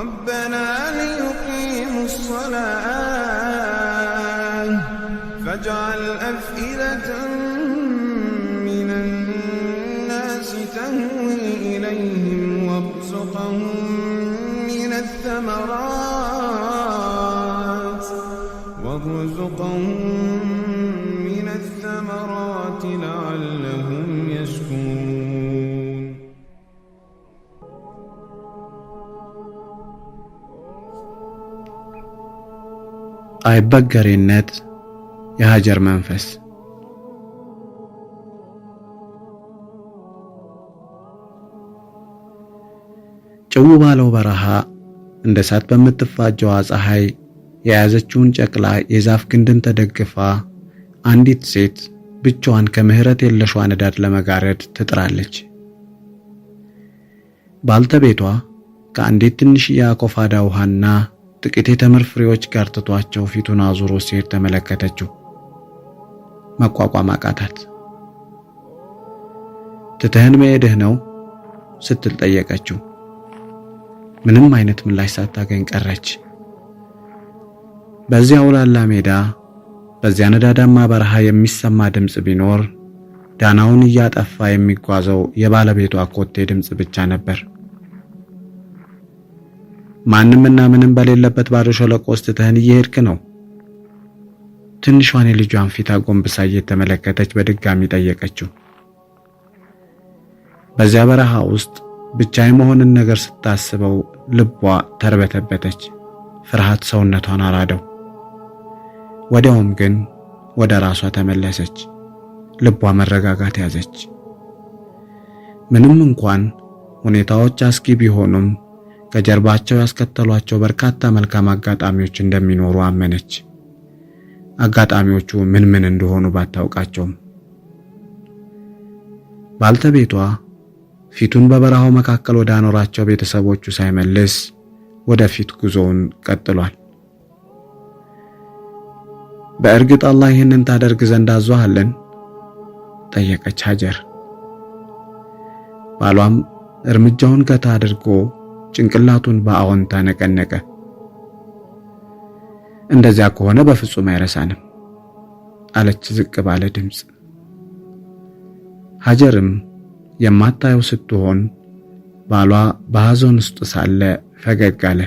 ربنا ليقيموا الصلاة فاجعل أفئدة من الناس تهوي إليهم وارزقهم من الثمرات لعلهم يشكرون አይበገሬነት የሀጀር መንፈስ ጭው ባለው በረሃ እንደ እሳት በምትፋጀዋ ፀሐይ የያዘችውን ጨቅላ የዛፍ ግንድን ተደግፋ አንዲት ሴት ብቻዋን ከምህረት የለሿ ንዳድ ለመጋረድ ትጥራለች። ባልተቤቷ ከአንዲት ትንሽዬ አኮፋዳ ውሃና ጥቂት የተምር ፍሬዎች ጋር ትቷቸው ፊቱን አዙሮ ሲሄድ ተመለከተችው። መቋቋም አቃታት። ትተህን መሄድህ ነው ስትል ጠየቀችው። ምንም አይነት ምላሽ ሳታገኝ ቀረች። በዚያ ውላላ ሜዳ በዚያ ነዳዳማ በረሃ የሚሰማ ድምጽ ቢኖር ዳናውን እያጠፋ የሚጓዘው የባለቤቷ ኮቴ ድምጽ ብቻ ነበር። ማንምና ምንም በሌለበት ባዶ ሸለቆ ውስጥ ትተህን እየሄድክ ነው? ትንሿን የልጇን ፊት አጎንብሳ እየተመለከተች በድጋሚ ጠየቀችው። በዚያ በረሃ ውስጥ ብቻ የመሆንን ነገር ስታስበው ልቧ ተርበተበተች። ፍርሃት ሰውነቷን አራደው። ወዲያውም ግን ወደ ራሷ ተመለሰች። ልቧ መረጋጋት ያዘች። ምንም እንኳን ሁኔታዎች አስጊ ቢሆኑም ከጀርባቸው ያስከተሏቸው በርካታ መልካም አጋጣሚዎች እንደሚኖሩ አመነች። አጋጣሚዎቹ ምን ምን እንደሆኑ ባታውቃቸውም ባልተቤቷ ፊቱን በበረሃው መካከል ወደ አኖራቸው ቤተሰቦቹ ሳይመልስ ወደፊት ጉዞውን ቀጥሏል። በእርግጥ አላህ ይህንን ታደርግ ዘንድ አዟሃልን? ጠየቀች ሀጀር። ባሏም እርምጃውን ገታ አድርጎ ጭንቅላቱን በአዎንታ ነቀነቀ። እንደዚያ ከሆነ በፍጹም አይረሳንም አለች ዝቅ ባለ ድምፅ። ሀጀርም የማታየው ስትሆን ባሏ በሐዘን ውስጥ ሳለ ፈገግ አለ።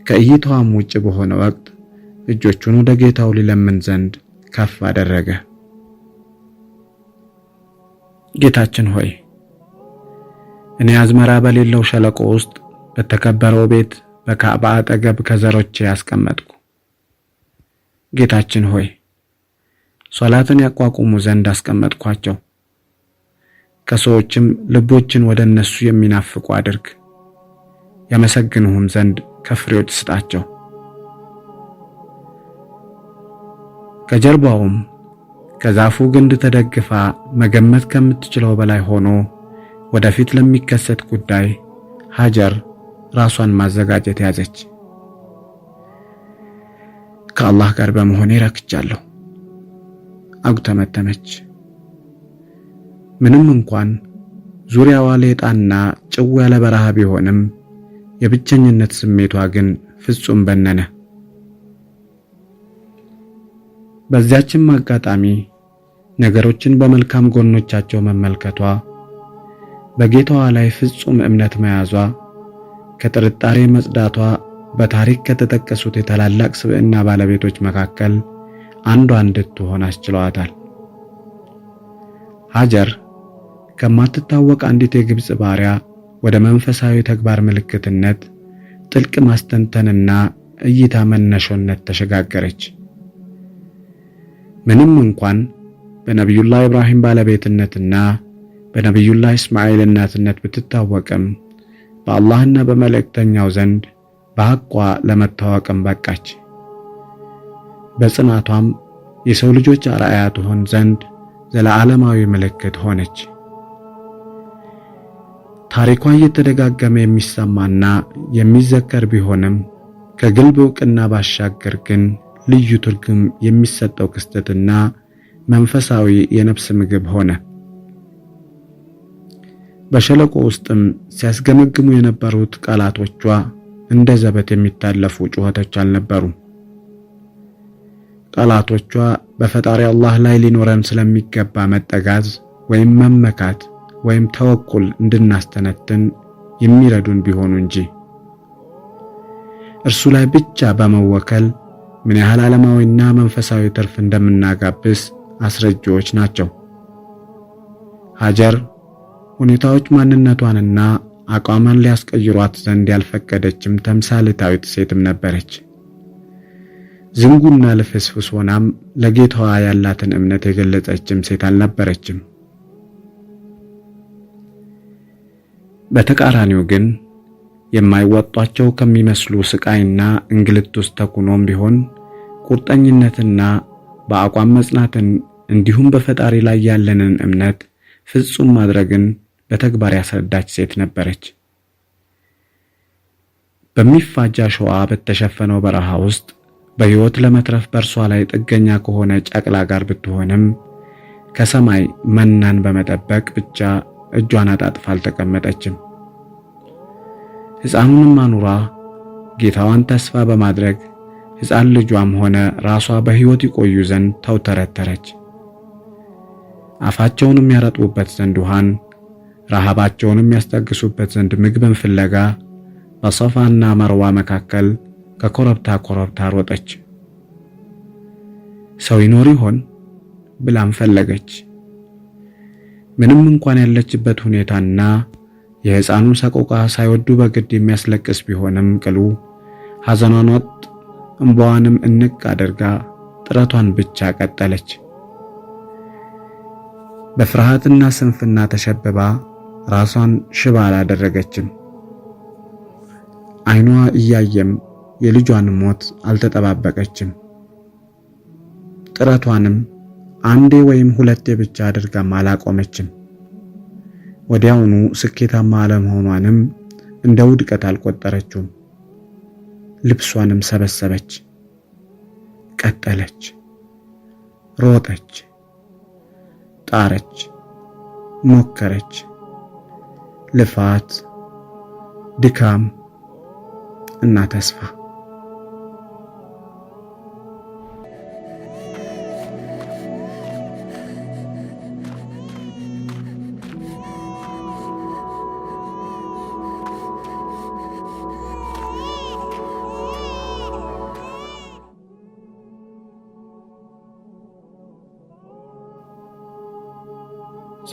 ከእይታዋም ውጭ በሆነ ወቅት እጆቹን ወደ ጌታው ሊለምን ዘንድ ከፍ አደረገ። ጌታችን ሆይ፣ እኔ አዝመራ በሌለው ሸለቆ ውስጥ በተከበረው ቤት በካዕባ አጠገብ ከዘሮቼ ያስቀመጥኩ። ጌታችን ሆይ፣ ሶላትን ያቋቁሙ ዘንድ አስቀመጥኳቸው። ከሰዎችም ልቦችን ወደ እነሱ የሚናፍቁ አድርግ። ያመሰግኑህም ዘንድ ከፍሬዎች ስጣቸው። ከጀርባውም ከዛፉ ግንድ ተደግፋ መገመት ከምትችለው በላይ ሆኖ ወደፊት ለሚከሰት ጉዳይ ሀጀር ራሷን ማዘጋጀት ያዘች። ከአላህ ጋር በመሆኔ ረክቻለሁ አጉተመተመች። ምንም እንኳን ዙሪያዋ ሌጣና ጭው ያለ በረሃ ቢሆንም የብቸኝነት ስሜቷ ግን ፍጹም በነነ። በዚያችም አጋጣሚ ነገሮችን በመልካም ጎኖቻቸው መመልከቷ፣ በጌታዋ ላይ ፍጹም እምነት መያዟ፣ ከጥርጣሬ መጽዳቷ በታሪክ ከተጠቀሱት የታላላቅ ስብዕና ባለቤቶች መካከል አንዷ እንድትሆን አስችሏታል። ሀጀር ከማትታወቅ አንዲት የግብጽ ባሪያ ወደ መንፈሳዊ ተግባር ምልክትነት፣ ጥልቅ ማስተንተንና እይታ መነሾነት ተሸጋገረች። ምንም እንኳን በነቢዩላህ ኢብራሂም ባለቤትነትና በነቢዩላህ እስማኤል እናትነት ብትታወቅም በአላህና በመልእክተኛው ዘንድ በሐቋ ለመታወቅም በቃች። በጽናቷም የሰው ልጆች አርአያ ትሆን ዘንድ ዘለዓለማዊ ምልክት ሆነች። ታሪኳ እየተደጋገመ የሚሰማና የሚዘከር ቢሆንም ከግልብ ዕውቅና ባሻገር ግን ልዩ ትርጉም የሚሰጠው ክስተትና መንፈሳዊ የነፍስ ምግብ ሆነ። በሸለቆ ውስጥም ሲያስገመግሙ የነበሩት ቃላቶቿ እንደ ዘበት የሚታለፉ ጩኸቶች አልነበሩም። ቃላቶቿ በፈጣሪ አላህ ላይ ሊኖረን ስለሚገባ መጠጋዝ ወይም መመካት ወይም ተወኩል እንድናስተነትን የሚረዱን ቢሆኑ እንጂ እርሱ ላይ ብቻ በመወከል ምን ያህል ዓለማዊና መንፈሳዊ ትርፍ እንደምናጋብስ አስረጃዎች ናቸው። ሀጀር ሁኔታዎች ማንነቷንና አቋሟን ሊያስቀይሯት ዘንድ ያልፈቀደችም ተምሳሌታዊት ሴትም ነበረች። ዝንጉና ልፍስፍስ ሆናም ለጌታዋ ያላትን እምነት የገለጸችም ሴት አልነበረችም። በተቃራኒው ግን የማይወጧቸው ከሚመስሉ ስቃይና እንግልት ውስጥ ተኩኖም ቢሆን ቁርጠኝነትና በአቋም መጽናትን እንዲሁም በፈጣሪ ላይ ያለንን እምነት ፍጹም ማድረግን በተግባር ያስረዳች ሴት ነበረች። በሚፋጃ ሸዋ በተሸፈነው በረሃ ውስጥ በሕይወት ለመትረፍ በእርሷ ላይ ጥገኛ ከሆነ ጨቅላ ጋር ብትሆንም ከሰማይ መናን በመጠበቅ ብቻ እጇን አጣጥፋ አልተቀመጠችም። ሕፃኑንም አኑራ ጌታዋን ተስፋ በማድረግ ሕፃን ልጇም ሆነ ራሷ በሕይወት ይቆዩ ዘንድ ተውተረተረች። አፋቸውንም ያረጥቡበት ዘንድ ውሃን፣ ረሃባቸውንም ያስጠግሱበት ዘንድ ምግብን ፍለጋ በሶፋና መርዋ መካከል ከኮረብታ ኮረብታ ሮጠች። ሰው ይኖር ይሆን ብላም ፈለገች። ምንም እንኳን ያለችበት ሁኔታና የሕፃኑ ሰቆቃ ሳይወዱ በግድ የሚያስለቅስ ቢሆንም ቅሉ ሐዘኗን ወጥ እንባዋንም እንቅ አድርጋ ጥረቷን ብቻ ቀጠለች። በፍርሃትና ስንፍና ተሸብባ ራሷን ሽባ አላደረገችም። ዓይኗ እያየም የልጇን ሞት አልተጠባበቀችም። ጥረቷንም አንዴ ወይም ሁለቴ ብቻ አድርጋም አላቆመችም። ወዲያውኑ ስኬታማ አለመሆኗንም እንደ ውድቀት አልቆጠረችውም። ልብሷንም ሰበሰበች፣ ቀጠለች፣ ሮጠች፣ ጣረች፣ ሞከረች። ልፋት፣ ድካም እና ተስፋ።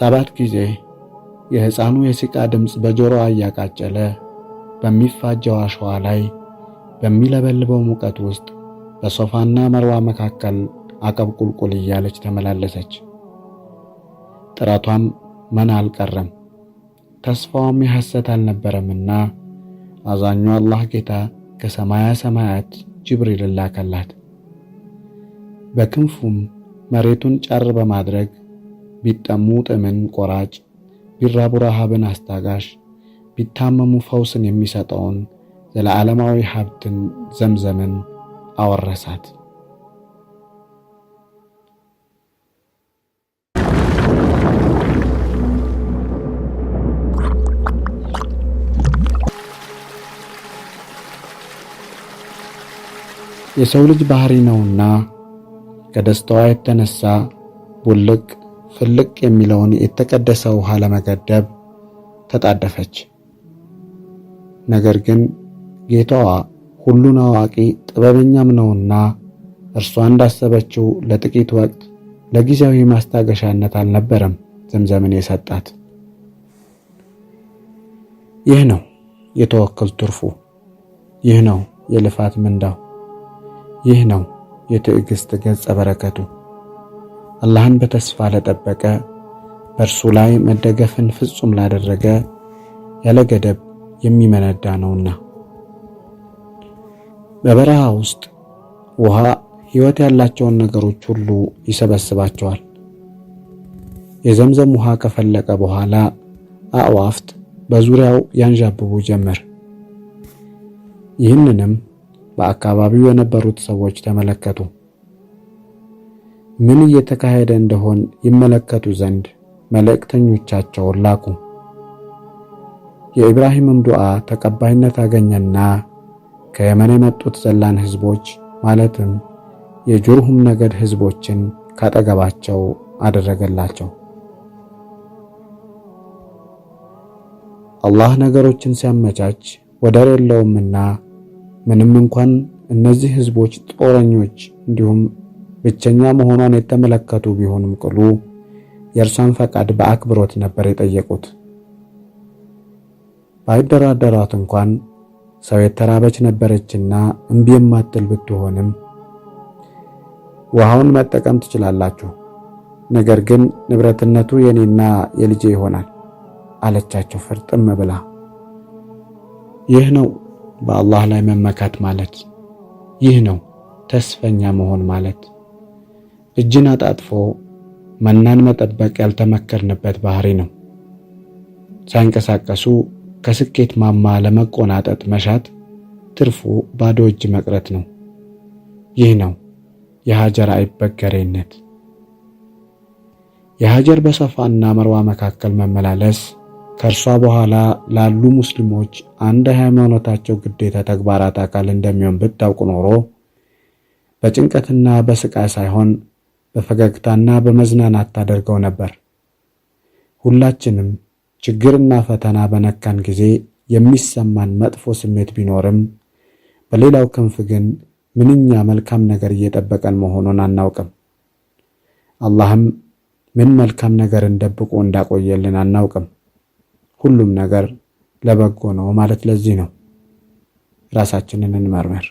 ሰባት ጊዜ የሕፃኑ የሲቃ ድምፅ በጆሮዋ እያቃጨለ በሚፋጀው አሸዋ ላይ በሚለበልበው ሙቀት ውስጥ በሶፋና መርዋ መካከል አቀብቁልቁል እያለች ተመላለሰች። ጥረቷም መና አልቀረም፣ ተስፋዋም የሐሰት አልነበረምና አዛኙ አላህ ጌታ ከሰማያ ሰማያት ጅብሪል ላከላት። በክንፉም መሬቱን ጨር በማድረግ ቢጠሙ ጥምን ቆራጭ፣ ቢራቡ ረሃብን አስታጋሽ፣ ቢታመሙ ፈውስን የሚሰጠውን ዘለዓለማዊ ሀብትን ዘምዘምን አወረሳት። የሰው ልጅ ባህሪ ነውና ከደስታዋ የተነሳ ቡልቅ ፍልቅ የሚለውን የተቀደሰ ውሃ ለመገደብ ተጣደፈች። ነገር ግን ጌታዋ ሁሉን አዋቂ ጥበበኛም ነውና እርሷ እንዳሰበችው ለጥቂት ወቅት ለጊዜያዊ ማስታገሻነት አልነበረም ዘምዘምን የሰጣት። ይህ ነው የተወከል ትርፉ፣ ይህ ነው የልፋት ምንዳው፣ ይህ ነው የትዕግስት ገጸ በረከቱ። አላህን በተስፋ ለጠበቀ በእርሱ ላይ መደገፍን ፍጹም ላደረገ ያለ ገደብ የሚመነዳ ነውና። በበረሃ ውስጥ ውሃ ሕይወት ያላቸውን ነገሮች ሁሉ ይሰበስባቸዋል። የዘምዘም ውሃ ከፈለቀ በኋላ አዕዋፍት በዙሪያው ያንዣብቡ ጀመር። ይህንንም በአካባቢው የነበሩት ሰዎች ተመለከቱ። ምን እየተካሄደ እንደሆን ይመለከቱ ዘንድ መልእክተኞቻቸውን ላኩ። የኢብራሂምም ዱዓ ተቀባይነት አገኘና ከየመን የመጡት ዘላን ህዝቦች ማለትም የጁርሁም ነገድ ህዝቦችን ካጠገባቸው አደረገላቸው። አላህ ነገሮችን ሲያመቻች ወደር የለውምና ምንም እንኳን እነዚህ ህዝቦች ጦረኞች እንዲሁም ብቸኛ መሆኗን የተመለከቱ ቢሆንም ቅሉ የእርሷን ፈቃድ በአክብሮት ነበር የጠየቁት። ባይደራደሯት እንኳን ሰው የተራበች ነበረችና እምቢ የማትል ብትሆንም ውሃውን መጠቀም ትችላላችሁ፣ ነገር ግን ንብረትነቱ የኔና የልጄ ይሆናል አለቻቸው ፍርጥም ብላ። ይህ ነው በአላህ ላይ መመካት ማለት። ይህ ነው ተስፈኛ መሆን ማለት። እጅን አጣጥፎ መናን መጠበቅ ያልተመከርንበት ባህሪ ነው። ሳይንቀሳቀሱ ከስኬት ማማ ለመቆናጠጥ መሻት ትርፉ ባዶ እጅ መቅረት ነው። ይህ ነው የሀጀር አይበገሬነት። የሀጀር በሰፋና መርዋ መካከል መመላለስ ከእርሷ በኋላ ላሉ ሙስሊሞች አንድ ሃይማኖታቸው ግዴታ ተግባራት አካል እንደሚሆን ብታውቁ ኖሮ በጭንቀትና በስቃይ ሳይሆን በፈገግታና በመዝናናት ታደርገው ነበር። ሁላችንም ችግርና ፈተና በነካን ጊዜ የሚሰማን መጥፎ ስሜት ቢኖርም በሌላው ክንፍ ግን ምንኛ መልካም ነገር እየጠበቀን መሆኑን አናውቅም። አላህም ምን መልካም ነገር እንደብቆ እንዳቆየልን አናውቅም። ሁሉም ነገር ለበጎ ነው ማለት ለዚህ ነው። ራሳችንን እንመርምር።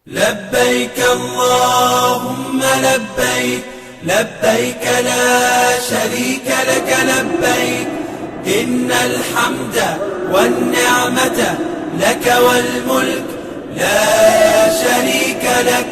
لبيك اللهم لبيك لبيك لا شريك لك لبيك إن الحمد والنعمة لك والملك لا شريك لك